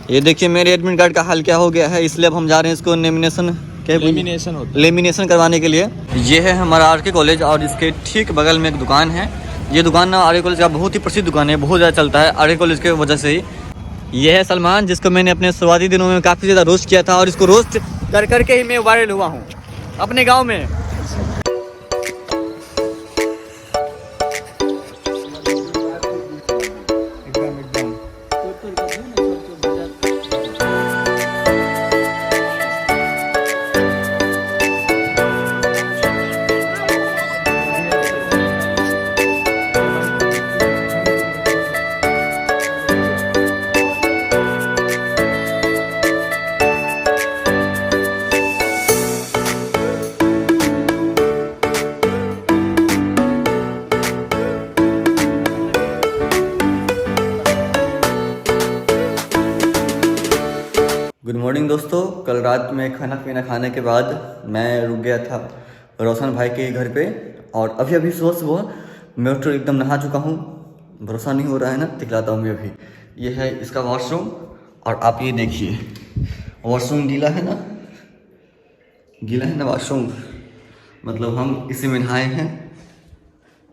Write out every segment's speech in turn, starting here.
ये देखिए मेरे एडमिट कार्ड का हाल क्या हो गया है, इसलिए अब हम जा रहे हैं इसको लेमिनेशन करवाने के लिए। ये है हमारा आर.के. कॉलेज और इसके ठीक बगल में एक दुकान है। ये दुकान ना आर.के. कॉलेज का बहुत ही प्रसिद्ध दुकान है, बहुत ज़्यादा चलता है आर.के. कॉलेज के वजह से ही। ये है सलमान, जिसको मैंने अपने शुरुआती दिनों में काफ़ी ज़्यादा रोस्ट किया था और इसको रोस्ट कर करके ही मैं वायरल हुआ हूँ अपने गाँव में। गुड मॉर्निंग दोस्तों। कल रात में खाना पीना खाने के बाद मैं रुक गया था रोशन भाई के घर पे और अभी अभी सुबह मैं उठ एकदम नहा चुका हूँ। भरोसा नहीं हो रहा है ना, दिखलाता हूँ मैं अभी। ये है इसका वॉशरूम और आप ये देखिए वॉशरूम गीला है ना वॉशरूम, मतलब हम इसी में नहाए हैं।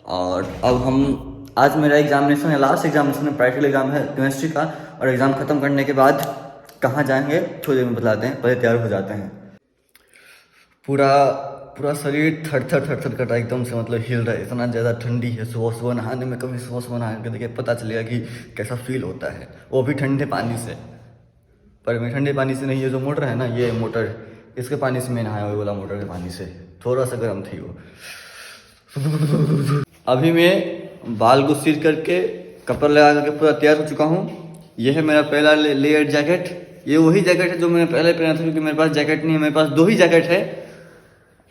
और अब हम आज मेरा एग्जामिनेशन है, लास्ट एग्जामिनेशन है, प्रैक्टिकल एग्जाम है केमिस्ट्री का। और एग्ज़ाम ख़त्म करने के बाद कहाँ जाएंगे थोड़ी देर में बतलाते हैं, पहले तैयार हो जाते हैं। पूरा शरीर थर थर कर रहा है एकदम से, मतलब हिल रहा है, इतना ज़्यादा ठंडी है। सुबह नहाने में, कभी सुबह नहा के देखिए पता चलेगा कि कैसा फील होता है, वो भी ठंडे पानी से। पर मैं ठंडे पानी से नहीं, ये जो मोटर है ना, ये मोटर, इसके पानी से मैं नहाया हुआ, मोटर के पानी से थोड़ा सा गर्म थी वो। अभी मैं बाल को सीट करके कपड़ा लगा करके पूरा तैयार हो चुका हूँ। यह है मेरा पहला लेयर जैकेट। ये वही जैकेट है जो मैंने पहले पहना था, क्योंकि मेरे पास जैकेट नहीं है, मेरे पास 2 ही जैकेट है।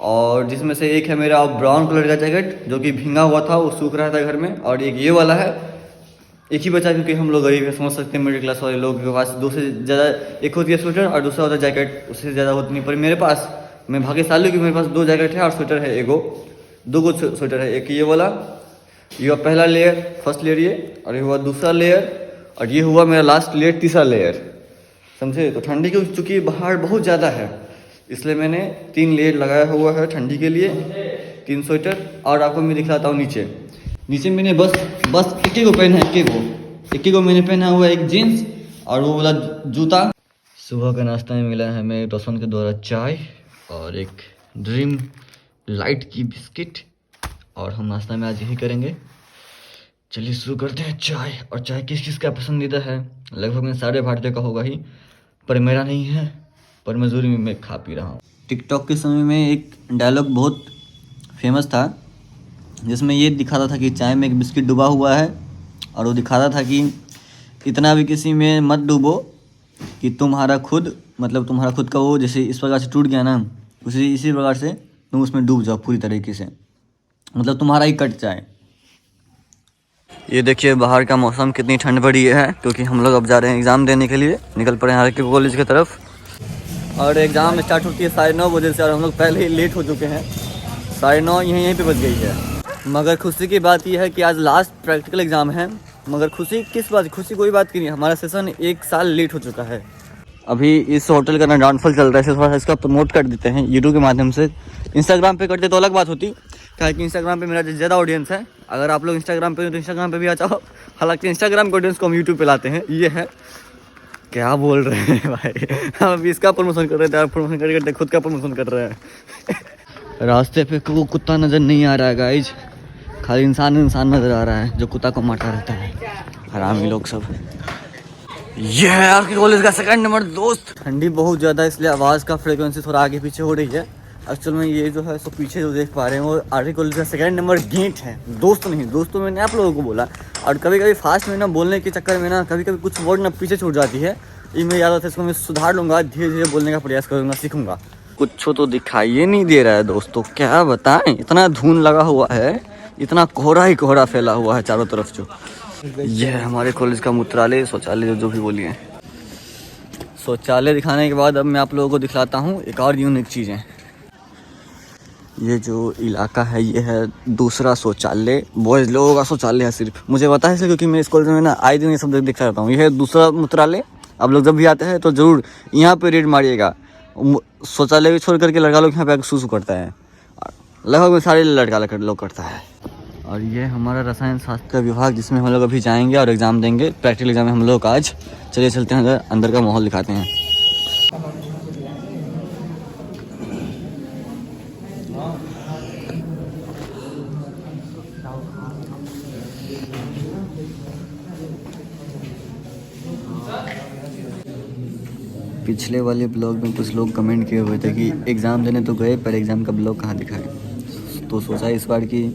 और जिसमें से एक है मेरा ब्राउन कलर का जैकेट जो कि भींगा हुआ था, वो सूख रहा था घर में। और एक ये वाला है, एक ही बचा, क्योंकि हम लोग गरीब है, समझ सकते हैं, मिडिल क्लास वाले लोगों के पास 2 से ज़्यादा, एक होती है स्वेटर और दूसरा होता है जैकेट, उससे ज़्यादा होती नहीं। पर मेरे पास, मैं भाग्यशाली हूँ कि मेरे पास 2 जैकेट है और स्वेटर है, 2 स्वेटर है। एक ये वाला, ये हुआ पहला लेयर, फर्स्ट लेयर ये, और ये हुआ दूसरा लेयर, और ये हुआ मेरा लास्ट लेयर, तीसरा लेयर, समझे। तो ठंडी की चूँकि बाहर बहुत ज़्यादा है, इसलिए मैंने 3 लेयर लगाया हुआ है ठंडी के लिए, 3 स्वेटर। और आपको मैं दिखलाता हूँ नीचे मैंने बस एक ही को पहना है, एक ही को मैंने पहना हुआ है, एक जीन्स और वो वाला जूता। सुबह का नाश्ता में मिला है हमें रोशन के द्वारा चाय और एक ड्रीम लाइट की बिस्किट, और हम नाश्ता में आज यही करेंगे। चलिए शुरू करते हैं। चाय किस का पसंदीदा है, लगभग मैं सारे भारतीय का होगा ही, पर मेरा नहीं है, पर मजबूरी में मैं खा पी रहा हूँ। टिकटॉक के समय में एक डायलॉग बहुत फेमस था, जिसमें ये दिखाता था कि चाय में एक बिस्किट डूबा हुआ है, और वो दिखाता था कि इतना भी किसी में मत डूबो कि तुम्हारा खुद का वो जैसे इस प्रकार से टूट गया ना, इसी प्रकार से तुम उसमें डूब जाओ पूरी तरीके से, मतलब तुम्हारा ही कट जाए। ये देखिए बाहर का मौसम कितनी ठंड पड़ी है, क्योंकि हम लोग अब जा रहे हैं एग्ज़ाम देने के लिए, निकल पड़े हैं आर.के. कॉलेज की तरफ। और एग्ज़ाम स्टार्ट होती है 9:30 बजे से, और हम लोग पहले ही लेट हो चुके हैं। 9:30 यहीं पे बज गई है। मगर खुशी की बात यह है कि आज लास्ट प्रैक्टिकल एग्ज़ाम है। मगर खुशी किस बात, खुशी कोई बात की नहीं, हमारा सेशन 1 साल लेट हो चुका है। अभी इस होटल का ना डाउनफॉल चल रहा है, थोड़ा सा इसका प्रमोट कर देते हैं यूट्यूब के माध्यम से। इंस्टाग्राम पे करते तो अलग बात होती, क्या कि इंस्टाग्राम पे मेरा ज़्यादा ऑडियंस है। अगर आप लोग इंस्टाग्राम पे तो इंस्टाग्राम पे भी आ जाओ, हालांकि इंस्टाग्राम के ऑडियंस को हम यूट्यूब पे लाते हैं। ये है, क्या बोल रहे हैं भाई, हम अभी इसका प्रमोशन कर रहे थे, आप प्रमोशन करके खुद का प्रमोशन कर रहे हैं। रास्ते पे वो कुत्ता नज़र नहीं आ रहा है गाइज, खाली इंसान नज़र आ रहा है जो कुत्ता को मारता रहता है, हरामी लोग सब। ये है आर.के. कॉलेज का 2nd नंबर दोस्त। ठंडी बहुत ज़्यादा, इसलिए आवाज़ का फ्रिक्वेंसी थोड़ा आगे पीछे हो रही है। एक्चुअल में ये जो है सो पीछे जो देख पा रहे हैं वो आर.के. कॉलेज का 2nd नंबर गेट है, दोस्त नहीं। दोस्तों मैंने आप लोगों को बोला, और कभी कभी फास्ट में ना बोलने के चक्कर में ना कभी कभी कुछ वर्ड ना पीछे छूट जाती है। ये मेरी आदत है, इसको मैं सुधार लूँगा, धीरे धीरे बोलने का प्रयास करूँगा, सीखूँगा। कुछ तो दिखाई नहीं दे रहा है दोस्तों, क्या बताएं, इतना धुंध लगा हुआ है, इतना कोहरा ही कोहरा फैला हुआ है चारों तरफ। जो ये है हमारे कॉलेज का मूत्रालय, शौचालय, जो भी बोलिए। शौचालय दिखाने के बाद अब मैं आप लोगों को दिखलाता हूँ एक और यूनिक चीज़ें। ये जो इलाका है ये है दूसरा शौचालय, बॉयज़ लोगों का शौचालय है सिर्फ, मुझे पता है इसलिए, क्योंकि मैं इस कॉलेज में ना आए दिन ये सब देखता रहता हूँ। ये है दूसरा मूत्रालय, आप लोग जब भी आते हैं तो ज़रूर यहाँ पे रेड मारिएगा। शौचालय छोड़ करके लड़का लोग यहाँ पे सूसू करता है, लगभग में सारे लड़का लोग करता है। और ये हमारा रसायन शास्त्र विभाग जिसमें हम लोग अभी जाएंगे और एग्ज़ाम देंगे, प्रैक्टिकल एग्जाम है हम लोग का आज। चलिए चलते हैं अंदर का माहौल दिखाते हैं। पिछले वाले ब्लॉग में कुछ लोग कमेंट किए हुए थे कि एग्ज़ाम देने तो गए पर एग्ज़ाम का ब्लॉग कहाँ दिखाए, तो सोचा इस बार की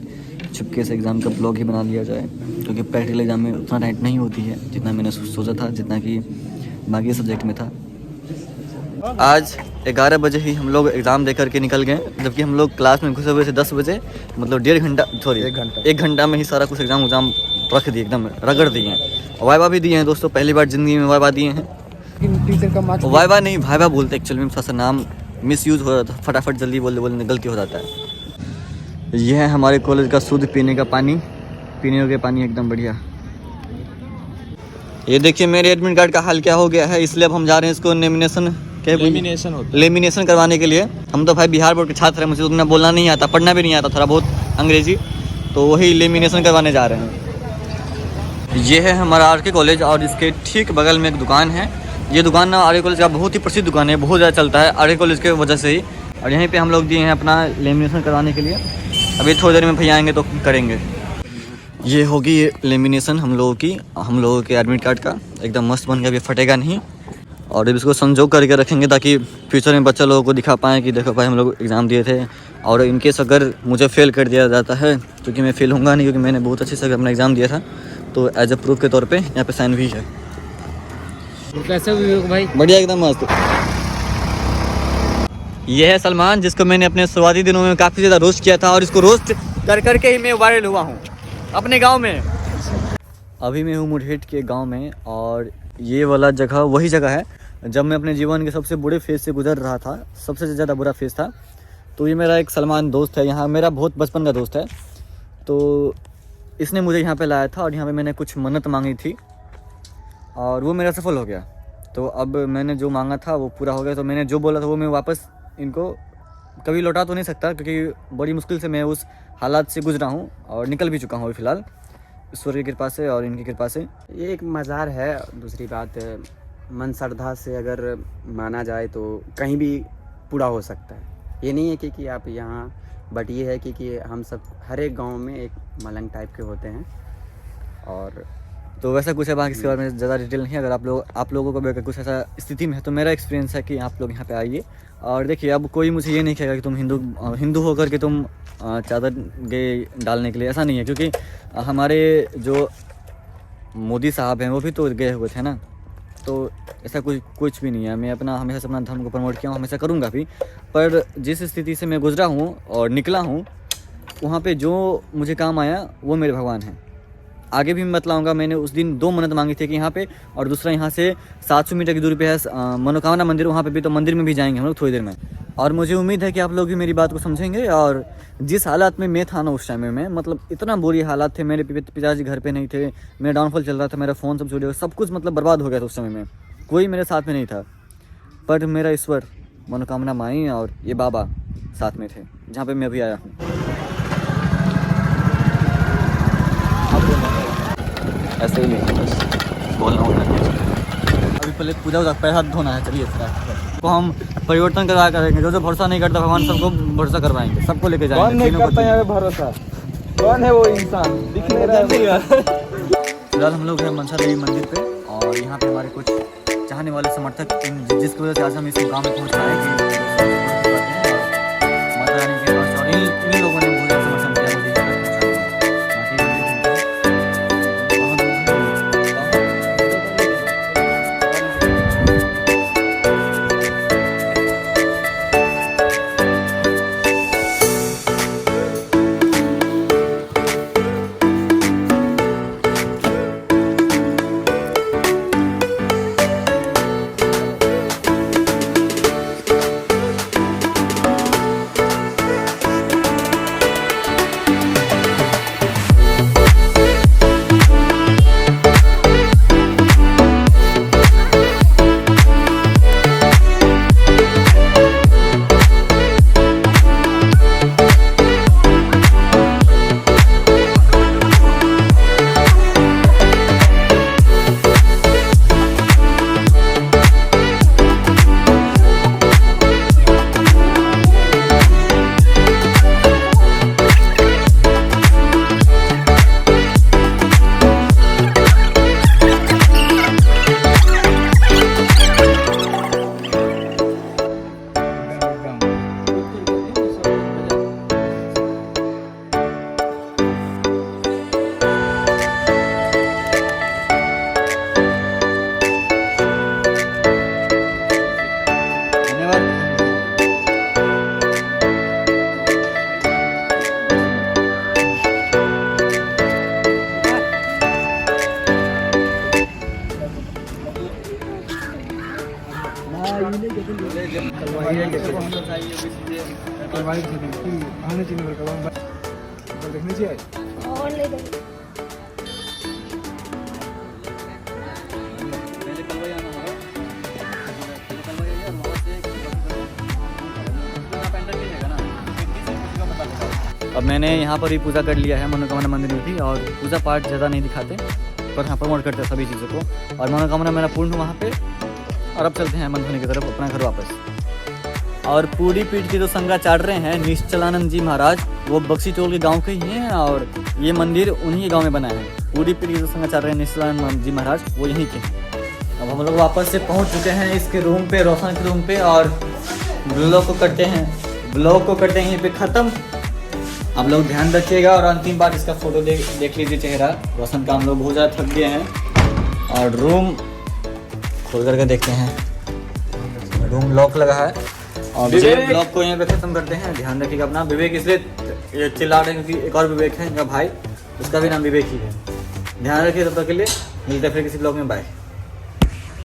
चुपके से एग्ज़ाम का ब्लॉग ही बना लिया जाए, क्योंकि प्रैक्टिकल एग्ज़ाम में उतना टाइट नहीं होती है जितना मैंने सोचा था, जितना कि बाकी सब्जेक्ट में था। आज 11 बजे ही हम लोग एग्ज़ाम दे करके निकल गए, जबकि हम लोग क्लास में घुसे हुए थे 10 बजे, मतलब 1 घंटा में ही सारा कुछ एग्ज़ाम रख दिए, एकदम रगड़ दिए हैं। वाइवा भी दिए हैं दोस्तों, पहली बार ज़िंदगी में वाइवा दिए हैं। वाइवा नहीं भाईवा बोलते एक्चुअली में, थोड़ा सा नाम मिस यूज़ हो रहा था, फटाफट जल्दी बोलने गलती हो जाता है। यह है हमारे कॉलेज का शुद्ध पीने का पानी, पीने के पानी एकदम बढ़िया। ये देखिए मेरे एडमिट कार्ड का हाल क्या हो गया है, इसलिए अब हम जा रहे हैं इसको लेमिनेशन करवाने के लिए। हम तो भाई बिहार बोर्ड के छात्र हैं, मुझे उतना बोलना नहीं आता, पढ़ना भी नहीं आता थोड़ा बहुत अंग्रेजी, तो वही लेमिनेशन करवाने जा रहे हैं। ये है हमारा आर.के. कॉलेज और इसके ठीक बगल में एक दुकान है। ये दुकान ना आर.के. कॉलेज का बहुत ही प्रसिद्ध दुकान है, बहुत ज़्यादा चलता है आर.के. कॉलेज के वजह से ही। और यहीं पे हम लोग दिए हैं अपना लेमिनेशन करवाने के लिए, अभी थोड़ी देर में भैया आएंगे तो करेंगे। ये होगी लेमिनेशन हम लोगों के एडमिट कार्ड का, एकदम मस्त बन गया, अभी फटेगा नहीं। और अब इसको संजोग करके रखेंगे ताकि फ्यूचर में बच्चा लोगों को दिखा पाएँ कि देखो भाई हम लोग एग्ज़ाम दिए थे। और इनकेस अगर मुझे फ़ेल कर दिया जाता है, क्योंकि मैं फ़ेल होऊंगा नहीं, क्योंकि मैंने बहुत अच्छे से अपना एग्ज़ाम दिया था, तो एज ए प्रूफ के तौर पे यहाँ पे साइन भी है। कैसे हुई भाई? बढ़िया एकदम मस्त। ये है सलमान, जिसको मैंने अपने शुरुआती दिनों में काफ़ी ज़्यादा रोस्ट किया था, और इसको रोस्ट कर करके ही मैं वायरल हुआ हूँ अपने गाँव में। अभी मैं हूँ मुरहेट के गाँव में, और ये वाला जगह वही जगह है जब मैं अपने जीवन के सबसे बुरे फेज़ से गुजर रहा था, सबसे ज़्यादा बुरा फेज़ था। तो ये मेरा एक सलमान दोस्त है, यहाँ मेरा बहुत बचपन का दोस्त है, तो इसने मुझे यहाँ पे लाया था और यहाँ पे मैंने कुछ मन्नत मांगी थी और वो मेरा सफल हो गया। तो अब मैंने जो मांगा था वो पूरा हो गया, तो मैंने जो बोला था वो मैं वापस इनको कभी लौटा तो नहीं सकता, क्योंकि बड़ी मुश्किल से मैं उस हालात से गुजरा हूँ और निकल भी चुका हूँ अभी फ़िलहाल, ईश्वर की कृपा से और इनकी कृपा से। ये एक मज़ार है। दूसरी बात, मन श्रद्धा से अगर माना जाए तो कहीं भी पूरा हो सकता है। ये नहीं है कि आप यहाँ, बट ये है कि हम सब हर एक गांव में एक मलंग टाइप के होते हैं। और तो वैसा कुछ है, बाकी इसके बारे में ज़्यादा डिटेल नहीं है। अगर आप लोगों को भी अगर कुछ ऐसा स्थिति में है तो मेरा एक्सपीरियंस है कि आप लोग यहाँ पे आइए। और देखिए, अब कोई मुझे ये नहीं कहेगा कि तुम हिंदू होकर के तुम चादर गए डालने के लिए, ऐसा नहीं है, क्योंकि हमारे जो मोदी साहब हैं वो भी तो गए हुए थे ना, तो ऐसा कुछ भी नहीं है। मैं हमेशा से अपना धर्म को प्रमोट किया हूँ, हमेशा करूँगा भी। पर जिस स्थिति से मैं गुजरा हूँ और निकला हूँ, वहाँ पे जो मुझे काम आया वो मेरे भगवान हैं। आगे भी मैं बतलाऊँगा। मैंने उस दिन 2 मन्नत मांगी थी कि यहाँ पे, और दूसरा यहाँ से 700 मीटर की दूरी पे है मनोकामना मंदिर, वहाँ पे भी, तो मंदिर में भी जाएंगे हम लोग थोड़ी देर में। और मुझे उम्मीद है कि आप लोग भी मेरी बात को समझेंगे। और जिस हालात में मैं था ना उस टाइम में, मतलब इतना बुरी हालात थे, मेरे पिताजी घर पे नहीं थे, मेरा डाउनफॉल चल रहा था, मेरा फ़ोन सब चोरी हो गया, सब कुछ मतलब बर्बाद हो गया था उस समय में, कोई मेरे साथ में नहीं था। पर मेरा ईश्वर, मनोकामना माई और ये बाबा साथ में थे, जहाँ पर मैं अभी आया हूँ। ऐसे ही नहीं, बस बोलना होता है। अभी पहले पूजा हो, पैर हाथ धोना है। चलिए तो हम परिवर्तन करा करेंगे। जो भरोसा नहीं करता भगवान सबको भरोसा करवाएंगे, सबको लेके जाएंगे। कौन नहीं करता है भरोसा? कौन है वो इंसान? दिख नहीं रहा है। फिलहाल हम लोग हैं मनसा देवी मंदिर पे, और यहाँ पे हमारे कुछ चाहने वाले समर्थक, जिसकी वजह से आज हम इस मुकाम में पहुँच पाए कि माता रानी के पास, और इन लोगों ने बहुत समर्थन किया मुझे। अब मैंने यहाँ पर ही पूजा कर लिया है मनोकामना मंदिर में भी, और पूजा पाठ ज़्यादा नहीं दिखाते पर हाँ प्रमोट करते हैं सभी चीज़ों को, और मनोकामना मेरा पूर्ण वहाँ पे। और अब चलते हैं मंथुनी की तरफ अपना घर वापस। और पूरी पीठ के जो संगा चाट रहे हैं निश्चलानंद जी महाराज, वो बक्सी टोल के गांव के ही हैं, और ये मंदिर उन्हीं के गांव में बना है। पूरी पीठ के जो संगा चाट रहे हैं निश्चलानंद जी महाराज, वो यहीं के हैं। अब हम लोग वापस से पहुंच चुके हैं इसके रूम पे, रोशन के रूम पे, और ब्लॉग को करते हैं यहीं पे ख़त्म। आप लोग ध्यान रखिएगा, और अंतिम बार इसका फोटो देख लीजिए चेहरा रोशन का। हम लोग बहुत ज़्यादा थक गए हैं, और रूम खोल करके देखते हैं, रूम लॉक लगा है। और ब्लॉग को यहीं पे ख़त्म करते हैं। ध्यान रखिएगा अपना। विवेक इसलिए चिल्ला रहे हैं क्योंकि एक और विवेक है मेरा भाई, उसका भी नाम विवेक ही है। ध्यान रखिए, तब तक के लिए मिलते हैं फिर किसी ब्लॉग में। बाय।